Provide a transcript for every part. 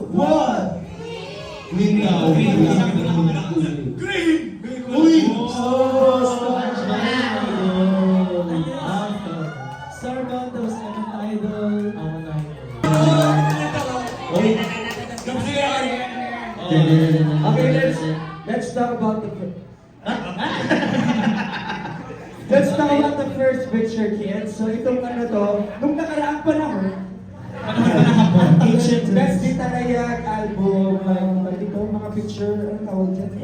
What? Green daw. Green! Uy! Oh, Sarbantos, Idol. Okay, let's talk about the let's talk about the first picture, kids. So itong ano to, nung nakaraang panahon, that's the Talayag album, dito, mga picture, ano tawag dyan?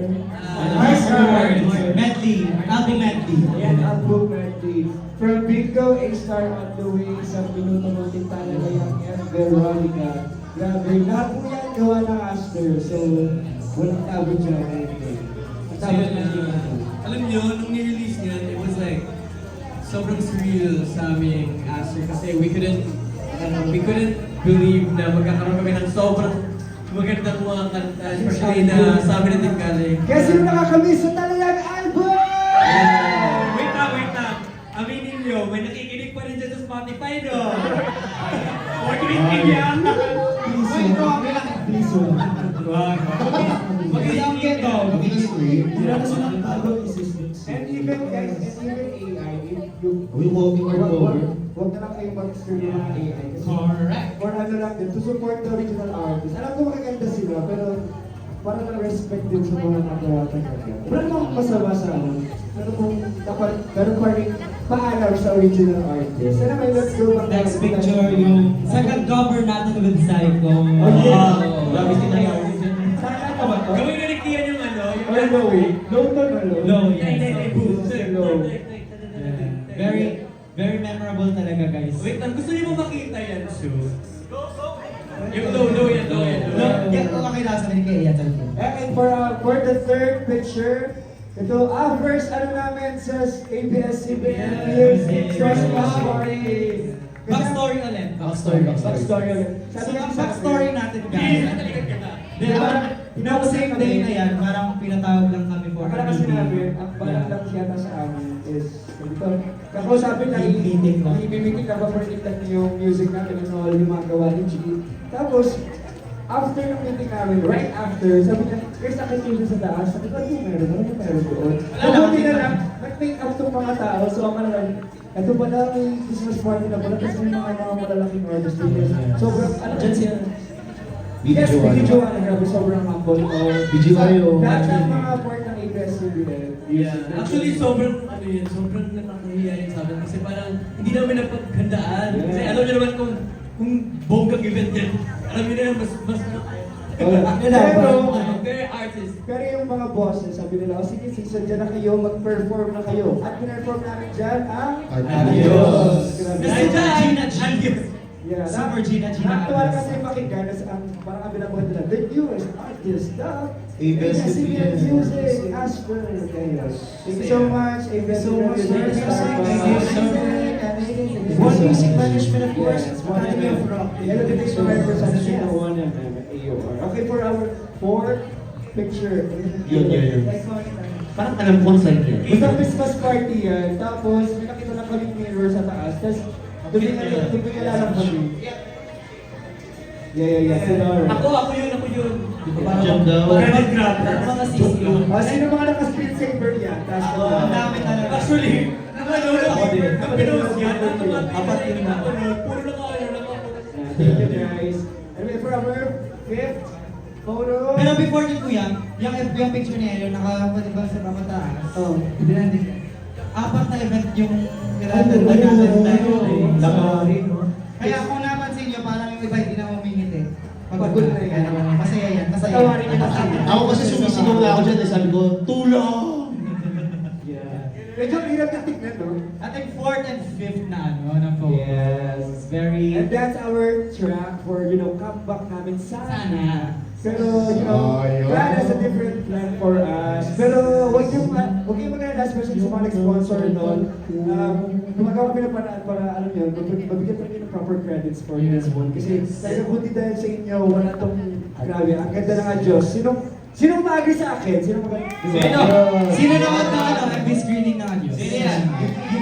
Medley. Album medley. Ayan, album medley. From Bingo, A-Star on the Way, sa Minuto Munting Talayag, and Veronica. Grabe, lahat po yan gawa ng Aster, so walang tabo dyan. Alam nyo, nung ni-release niyan, it was like, sobrang surreal sa aming Aster kasi we couldn't believe na magkakaroon kami ng sobrang magandang mga kanta, especially na sa amin natin galing. Kaya sino nakakamiss sa Talayag album? Wait lang. Aminin nyo, may nakikinig pa rin dyan sa Spotify, no? Or kinikinig yan? Please, Mag-iangkin to. Hindi na kasi nakatago isismix. And even guys, and even AI, if you... Uy, walking or over? Huwag na lang kayo mag-stream ng mga AI. Kasi Correct. for ano lang din, to support the original artist. Alam ko makaganda sila, pero para na respect din sa mga nagawa talaga. Wala namang masama sa ano. Pero kung dapat, pero pa rin paalam sa original artist. Sana may let's go back. Next picture, yung second cover natin with Psycho. Oh, yeah. Grabe sinayari. Sana ka ba to? Gawin na nagtiyan yung ano, yung Or no way. Low to na low. Low, yes. Low. Very memorable talaga, guys. Wait lang, gusto niyo mo makita yan, Sue? Yung low yan. Yan ko makilasa ni kay Ian talaga. And for the third picture, ito, first ano namin sa ABS-CBN Music Christmas Party. Backstory ulit. Backstory ulit. So, ang backstory natin, guys. Di ba? Yung same day na yan, parang pinatawag lang kami for Akala kasi namin, ang parang lang yata sa amin is, ito, kakausapin lang, Meeting lang. i-meeting lang, paparinitan yung music namin and all yung mga gawa ni G. Tapos, after ng meeting namin, right after, sabi niya, guys, nakikita sa taas, sabi ko, ano meron doon? Mabuti na lang, nag-make up tong mga tao, so ang alam, ito pala may Christmas party na pala, kasi may mga malalaking artist din. Sobrang, ano dyan siya? Yes, Biggie Joanna, grabe, sobrang humble. Biggie Mayo. Lahat ng mga part ng ABS-CBN. Yeah. Actually, sobrang nakakahiya rin sa amin kasi parang hindi namin napaghandaan. Kasi alam niyo naman kung bonggang event din, alam niyo na yan, mas Pero, very artist. pero yung mga bosses, sabi nila, sige, dyan na kayo, mag-perform na kayo. At pinarform namin dyan ang Adios. Grabe. Kasi dyan, adios. Yeah, Super Gina. Actual kasi pakinggan, parang kami nabuhat nila, the newest artist, the ABS-CBN Music, Asper. Thank you so much, ABS-CBN Music. One Music Management, of course. Academy of Rock. Elevation representation of one AOR. Okay, for our fourth picture. Yun. Parang alam ko sa inyo. Basta Christmas party yan, tapos may nakita lang kami mirror sa taas, tapos tumingala lang kami. Yeah, Sonora. Ako yun. Jump down. Credit grab. Mga sisyo. Sino mga naka-screensaver yan? Taas ka Ang ba? dami talaga. Actually, Ako din. nakapinost yan. Apat yun na. Puro lang ako. Thank you guys. And for our fifth photo. Pero before ni Kuya, yung picture niya, yung nakapatiba sa pamataas. Oh. Apat na event yung nilalagyan tayo. Lamari, no? Kaya kung napansin nyo, parang yung iba hindi na umingit eh. Pagod na yan. Masaya yan. Patawarin niyo na kami. Ako kasi sumisigaw lang ako dyan, sabi ko, tulong! Medyo hirap na tignan, no? At yung fourth and fifth na ng photo. Yes. Very... And that's our track for, comeback namin sana. Pero, Ayun. God has a different plan for us. Pero, huwag yung mag-alala, especially sa mga nag-sponsor doon. Gumagawa kami ng paraan para, alam nyo, mabigyan pa rin ng proper credits for this one. Kasi, talaga buti dahil sa inyo, wala tong, grabe, ang ganda ng adyos. Sinong ma-agree sa akin? Sino naman na FB screening na nyo? Sino yan?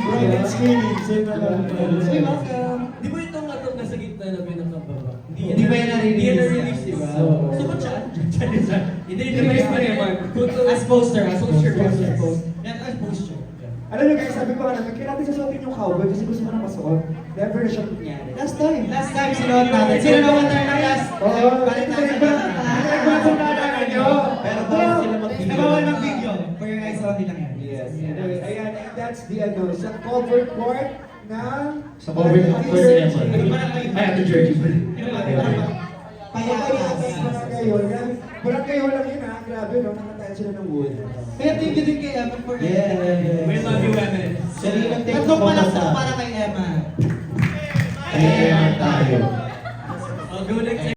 Private screening. Sino naman? Welcome! Di ba itong nasa gitna na pinakababa? Hindi pa yan nare-release. Hindi yan na-release, di ba? Suot siya. Hindi, device pa naman. As poster, as poster. Poster. Yan, as poster. Alam niyo guys, sabi ko nga naman, kaya natin sasuotin yung cowboy kasi gusto ko na masuot. Never na siya nangyari. Last time sinuot natin. Sino naman tayo ng last? Oo, Balik tayo sa nagbaso na namin nyo. Pero bawal sila mag-video. Nabawal mag-video. For your eyes only lang yan. Yes. Anyway, ayan, and that's the ano, sa cover court ng... Sa cover ng first level. Ay, Ate Georgie. Barangay Hall lang yun ha, grabe no, nakatayan sila ng wood. Kaya thank you din kay Emma for Yeah. We love you, Evan. Salinang take Tatlong palakpak para kay Emma. Kaya tayo. I'll go next.